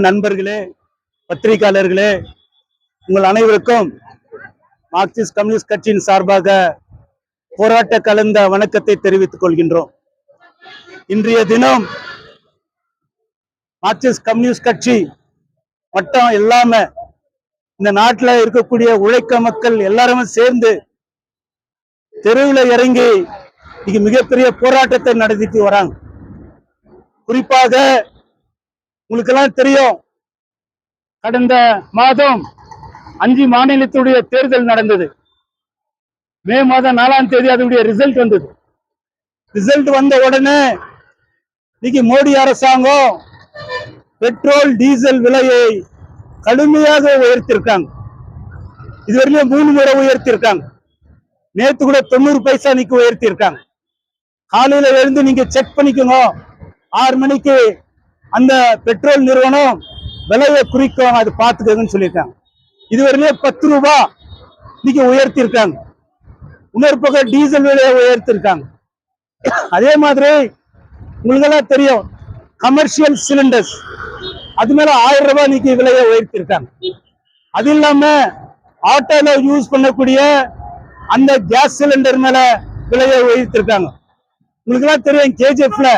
நண்பர்களே, பத்திரிகையாளர்களே, உங்கள் அனைவருக்கும் மார்க்சிஸ்ட் கம்யூனிஸ்ட் கட்சியின் சார்பாக போராட்ட கலந்த வணக்கத்தை தெரிவித்துக் கொள்கின்றோம். இன்றைய தினம் மார்க்சிஸ்ட் கம்யூனிஸ்ட் கட்சி மட்டும் இல்லாம இந்த நாட்டில் இருக்கக்கூடிய உழைக்க மக்கள் எல்லாருமே சேர்ந்து தெருவில் இறங்கி இன்னைக்கு மிகப்பெரிய போராட்டத்தை நடத்திட்டு வராங்க. குறிப்பாக உங்களுக்கெல்லாம் தெரியும், கடந்த மாதம் 5 மாநிலத்துடைய தேர்தல் நடந்தது. மே மாதம் 4ஆம் தேதி அதனுடைய ரிசல்ட் வந்தது. ரிசல்ட் வந்த உடனே இன்னைக்கு மோடி அரசாங்கம் பெட்ரோல் டீசல் விலையை கடுமையாக உயர்த்திருக்காங்க. இதுவரையிலும் 3 முறை உயர்த்திருக்காங்க. நேற்று கூட 90 பைசா இன்னைக்கு உயர்த்திருக்காங்க. காலையில எழுந்து நீங்க செக் பண்ணிக்கோங்க, 6 மணிக்கு அந்த பெட்ரோல் நிறுவனம் விலையை குறிக்கும், அது பார்த்துக்கோங்கன்னு சொல்லியிருக்காங்க. இதுவரையிலே 10 ரூபாய் இன்னைக்கு உயர்த்திருக்காங்க. இன்னொரு பக்கம் டீசல் விலையை உயர்த்திருக்காங்க. அதே மாதிரி உங்களுக்கெல்லாம் தெரியும், கமர்ஷியல் சிலிண்டர்ஸ் அது மேல 1000 ரூபாய் இன்னைக்கு விலையை உயர்த்திருக்காங்க. அது இல்லாம ஆட்டோல யூஸ் பண்ணக்கூடிய அந்த கேஸ் சிலிண்டர் மேல விலையை உயர்த்திருக்காங்க. உங்களுக்கெல்லாம் தெரியும், கேஜிஎஃப்ல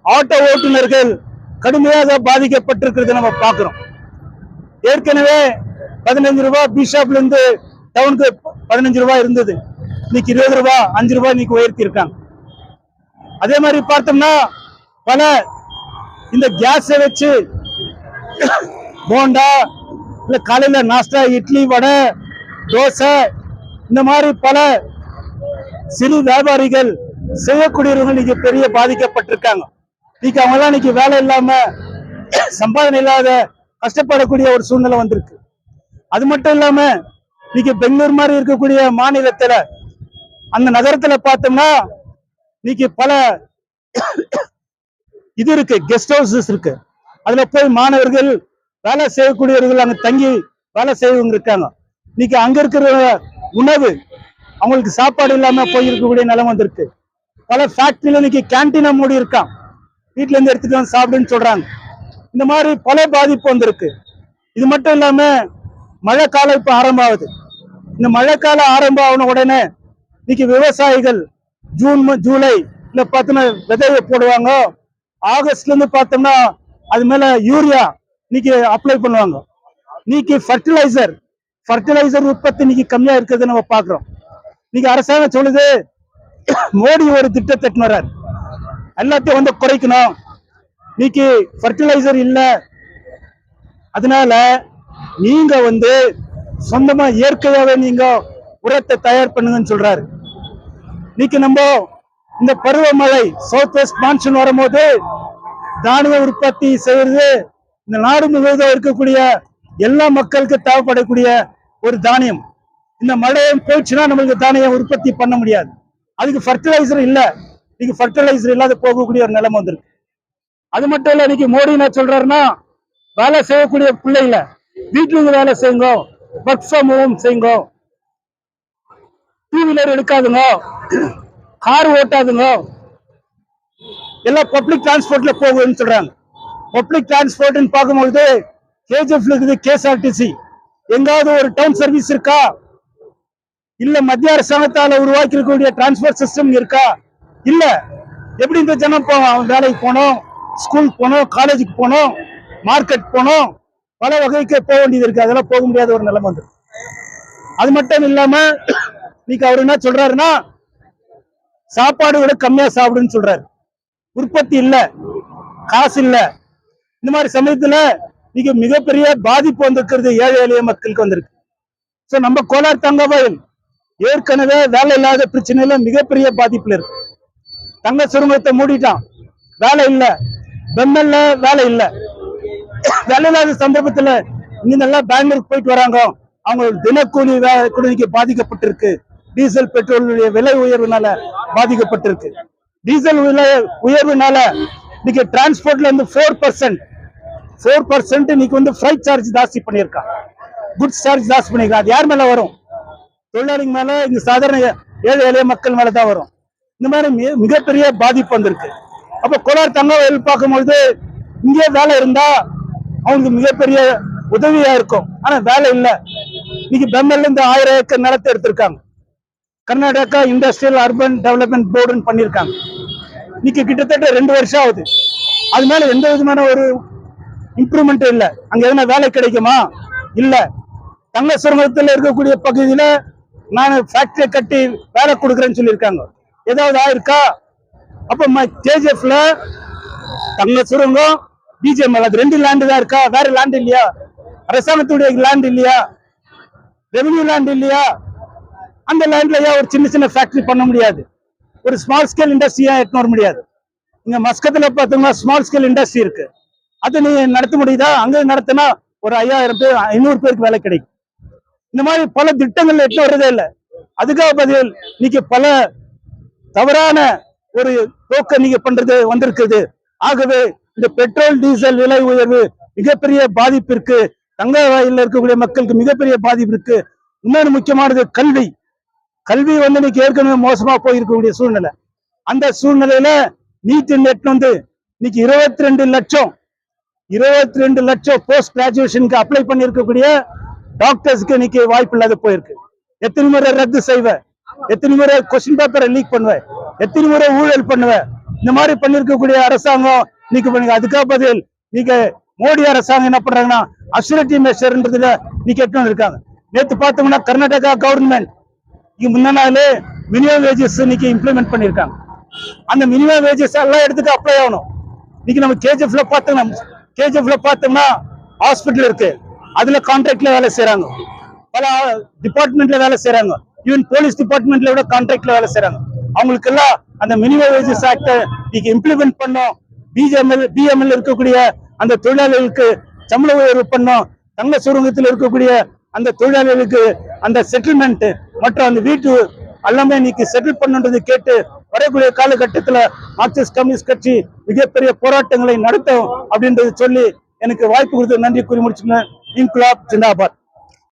ஆட்டோ ஓட்டுநர்கள் கடுமையாக பாதிக்கப்பட்டிருக்கிறது நம்ம பார்க்கிறோம். ஏற்கனவே 15 ரூபாய் பிஷாப்ல இருந்து டவுனுக்கு 15 ரூபாய் இருந்தது, இன்னைக்கு 20 ரூபாய் 5 ரூபாய் இன்னைக்கு உயர்த்தி இருக்காங்க. அதே மாதிரி பார்த்தோம்னா பல இந்த கேஸை வச்சு போண்டா இல்ல காலையில நாஸ்டா, இட்லி, வடை, தோசை, இந்த மாதிரி பல சிறு வியாபாரிகள் செய்யக்கூடியவர்கள் இன்னைக்கு பெரிய பாதிக்கப்பட்டிருக்காங்க. இன்னைக்கு அவங்க எல்லாம் இன்னைக்கு வேலை இல்லாம, சம்பாதனை இல்லாத கஷ்டப்படக்கூடிய ஒரு சூழ்நிலை வந்திருக்கு. அது மட்டும் இல்லாம இன்னைக்கு பெங்களூர் மாதிரி இருக்கக்கூடிய மாநிலத்துல, அந்த நகரத்துல பார்த்தோம்னா இன்னைக்கு பல இது இருக்கு, கெஸ்ட் ஹவுசஸ் இருக்கு. அதுல போய் மாணவர்கள் வேலை செய்யக்கூடியவர்கள் அங்க தங்கி வேலை செய்யறவங்க இருக்காங்க. இன்னைக்கு அங்க இருக்கிற உணவு அவங்களுக்கு சாப்பாடு இல்லாம போயிருக்கக்கூடிய நிலம் வந்திருக்கு. பல ஃபேக்டரியில இன்னைக்கு கேன்டீனா மூடி இருக்கான், வீட்டுல இருந்து எடுத்துட்டு வந்து சாப்பிடுன்னு சொல்றாங்க. இந்த மாதிரி பல பாதிப்பு வந்திருக்கு. இது மட்டும் இல்லாம மழை காலம் இப்ப ஆரம்பம் ஆகுது. இந்த மழை காலம் ஆரம்பம் ஆன உடனே இன்னைக்கு விவசாயிகள் ஜூன் ஜூலை இல்ல பார்த்தோம்னா விதையை போடுவாங்க. ஆகஸ்ட்ல இருந்து பார்த்தோம்னா அது மேல யூரியா இன்னைக்கு அப்ளை பண்ணுவாங்க. இன்னைக்கு ஃபர்டிலைசர் உற்பத்தி இன்னைக்கு கம்மியா இருக்கிறது நம்ம பாக்குறோம். இன்னைக்கு அரசாங்கம் சொல்லுது, மோடி ஒரு திட்டத்தை வர்றாரு, எல்லாத்தையும் வந்து குறைக்கணும், இன்னைக்கு ஃபர்டிலைசர் இல்ல, அதனால நீங்க வந்து சொந்தமா இயற்கையாவே நீங்க உரத்தை தயார் பண்ணுங்கன்னு சொல்றாரு. இன்னைக்கு நம்ம இந்த பருவமழை சவுத் வெஸ்ட் மான்சூன் வரும்போது தானிய உற்பத்தி செய்யறது இந்த நாடு முழுவதும் இருக்கக்கூடிய எல்லா மக்களுக்கு தேவைப்படக்கூடிய ஒரு தானியம். இந்த மழையும் போயிடுச்சுன்னா நம்மளுக்கு தானியம் உற்பத்தி பண்ண முடியாது. அதுக்கு ஃபர்டிலைசர் இல்ல, இன்னைக்கு ஃபர்டிலைசர் இல்லாத போகக்கூடிய ஒரு நிலைமை வந்திருக்கு. அது மட்டும் இல்ல, இன்னைக்கு மோடி என்ன சொல்றாருன்னா, வேலை செய்யக்கூடிய பிள்ளைங்கள வீட்டுல இருந்து வேலை செய்யுங்க, ஒர்க் ஃப்ரம் ஹோம் செய்யுங்க, 2 வீலர் எடுக்காதுங்க, கார் ஓட்டாதுங்க, எல்லாம் பப்ளிக் டிரான்ஸ்போர்ட்ல போகுதுன்னு சொல்றாங்க. பப்ளிக் டிரான்ஸ்போர்ட் பார்க்கும்போது கேஜிஎஃப் இருக்குது, கேஎஸ்ஆர்டிசி, எங்காவது ஒரு டவுன் சர்வீஸ் இருக்கா? இல்ல மத்திய அரசாங்கத்தால உருவாக்கி இருக்கக்கூடிய டிரான்ஸ்போர்ட் சிஸ்டம் இருக்கா? இல்ல. எப்படி இந்த ஜனம் போவோம்? வேலைக்கு போனோம், ஸ்கூல் போனோம், காலேஜுக்கு போனோம், மார்க்கெட் போனோம், பல வகைக்கு போக வேண்டியது இருக்கு. அதெல்லாம் போக முடியாத ஒரு நிலைமை வந்து. அது மட்டும் இல்லாம இன்னைக்கு அவர் என்ன சொல்றாருன்னா, சாப்பாடு விட கம்மியா சாப்பிடுன்னு சொல்றாரு. உற்பத்தி இல்ல, காசு இல்ல. இந்த மாதிரி சமயத்துல இன்னைக்கு மிகப்பெரிய பாதிப்பு வந்திருக்கிறது ஏழை எளிய மக்களுக்கு வந்திருக்கு. சோ நம்ம கோலார் தங்கபாயில் ஏற்கனவே வேலை இல்லாத பிரச்சனையில மிகப்பெரிய பாதிப்புல இருக்கு. தங்க சுரங்கத்தை மூடிட்டான், வேலை இல்ல. பெம்மல்ல வேலை இல்ல. வேலை இல்லாத சந்தர்ப்பத்துல இங்க எல்லாம் பெங்களூருக்கு போயிட்டு வராங்க, அவங்க தினக்கூலி கூட பாதிக்கப்பட்டிருக்கு. டீசல் பெட்ரோல் விலை உயர்வுனால பாதிக்கப்பட்டிருக்கு. டீசல் விலை உயர்வுனால இன்னைக்கு டிரான்ஸ்போர்ட்ல இருந்து 4% இன்னைக்கு வந்து ஃப்ரைட் சார்ஜ் ஜாஸ்தி பண்ணியிருக்காங்க, குட்ஸ் சார்ஜ் ஜாஸ்தி பண்ணிருக்காங்க. அது யார் மேல வரும்? தொழிலாளிங்க மேல, இங்க சாதாரண ஏழை எளிய மக்கள் மேலதான் வரும். இந்த மாதிரி மிகப்பெரிய பாதிப்பு வந்திருக்கு. அப்ப கோலார் தங்கபாயில் பார்க்கும்பொழுது இங்கே வேலை இருந்தா அவங்களுக்கு மிகப்பெரிய உதவியா இருக்கும். ஆனா வேலை இல்ல. இன்னைக்கு பெம்மல்ல இருந்து 1000 ஏக்கர் நிலத்தை எடுத்திருக்காங்க. கர்நாடகா இண்டஸ்ட்ரியல் அர்பன் டெவலப்மெண்ட் போர்டுன்னு பண்ணியிருக்காங்க. இன்னைக்கு கிட்டத்தட்ட 2 வருஷம் ஆகுது. அது மேல எந்த விதமான ஒரு இம்ப்ரூவ்மெண்ட் இல்ல. அங்க எதனா வேலை கிடைக்குமா? இல்ல. தங்க சுரங்கத்தில் இருக்கக்கூடிய பகுதியில நான் ஃபேக்டரி கட்டி வேலை கொடுக்குறேன்னு சொல்லியிருக்காங்க. ஏதாவது ஆயிருக்கா? அப்ப கேஜிஎஃப்ல தங்க சுரங்கம் பிஜிஎம்எல் அது 2 லேண்டு தான் இருக்கா? வேற லேண்ட் இல்லையா? அரசாங்கத்துடைய லேண்ட் இல்லையா? ரெவன்யூ லேண்ட் இல்லையா? அந்த லேண்ட்ல ஏன் ஒரு சின்ன சின்ன ஃபேக்டரி பண்ண முடியாது? ஒரு ஸ்மால் ஸ்கேல் இண்டஸ்ட்ரியா எடுத்து வர முடியாது? இங்க மஸ்கத்துல பார்த்தோம்னா ஸ்மால் ஸ்கேல் இண்டஸ்ட்ரி இருக்கு. அதை நீ நடத்த முடியுதா? அங்க நடத்தினா ஒரு 5000 பேர் 500 பேருக்கு வேலை கிடைக்கும். இந்த மாதிரி பல திட்டங்கள் எடுத்து வர்றதே இல்லை. அதுக்காக பதில் இன்னைக்கு பல தவறான ஒரு போக்க நீங்க பண்றது வந்திருக்குது. ஆகவே இந்த பெட்ரோல் டீசல் விலை உயர்வு மிகப்பெரிய பாதிப்பிற்கு, தங்க வயலில் இருக்கக்கூடிய மக்களுக்கு மிகப்பெரிய பாதிப்பு இருக்கு. இன்னொரு முக்கியமானது கல்வி. கல்வி இன்னைக்கு ஏற்கனவே மோசமா போயிருக்கக்கூடிய சூழ்நிலை. அந்த சூழ்நிலையில நீட் நெட் இன்னைக்கு 22 லட்சம் போஸ்ட் கிராஜுவேஷனுக்கு அப்ளை பண்ணிருக்கக்கூடிய டாக்டர்ஸ்க்கு இன்னைக்கு வாய்ப்பு இல்லாத போயிருக்கு. எத்தனை முறை ரத்து செய்வ? எத்தனை முறை கொஸ்டின் பேப்பரை லீக் பண்ணுவ? எத்தனை முறை ஊழல் பண்ணுவ? இந்த மாதிரி பண்ணிருக்கக்கூடிய அரசாங்கம் இன்னைக்கு பண்ணுங்க. அதுக்காக பதில் நீங்க மோடி அரசாங்கம் என்ன பண்றாங்கன்னா அஷ்யூரிட்டி மெஷர்ன்றதுல இன்னைக்கு எட்டு இருக்காங்க. நேற்று பார்த்தோம்னா கர்நாடகா கவர்மெண்ட் முன்னாலே மினிமம் வேஜஸ் இன்னைக்கு இம்ப்ளிமெண்ட் பண்ணிருக்காங்க. அந்த மினிமம் வேஜஸ் எல்லா இடத்துக்கும் அப்ளை ஆகணும். இன்னைக்கு நம்ம கேஜிஎஃப்ல பார்த்தோம்னா ஹாஸ்பிட்டல் இருக்கு, அதுல கான்ட்ராக்ட்ல வேலை செய்யறாங்க. பல டிபார்ட்மெண்ட்ல வேலை செய்யறாங்க. ஈவன் போலீஸ் டிபார்ட்மெண்ட்ல கூட கான்ட்ராக்ட்ல வேலை செய்யறாங்க. அவங்களுக்கு எல்லாம் அந்த மினிமம் வேஜஸ் ஆக்ட இன்னைக்கு இம்ப்ளிமெண்ட் பண்ணோம். பிஎம்எல் இருக்கக்கூடிய அந்த தொழிலாளர்களுக்கு சம்பள உயர்வு பண்ணோம். தங்க சுரங்கத்தில் இருக்கக்கூடிய அந்த தொழிலாளர்களுக்கு அந்த செட்டில்மெண்ட் மற்றும் அந்த வீட்டு எல்லாமே இன்னைக்கு செட்டில் பண்ணுன்றது கேட்டு வரக்கூடிய காலகட்டத்தில் மார்க்சிஸ்ட் கம்யூனிஸ்ட் கட்சி மிகப்பெரிய போராட்டங்களை நடத்தும் அப்படின்றது சொல்லி எனக்கு வாய்ப்பு கொடுத்து நன்றி கூறி முடிச்சுக்கிறேன். இன்குலாப் ஜிந்தாபாத்.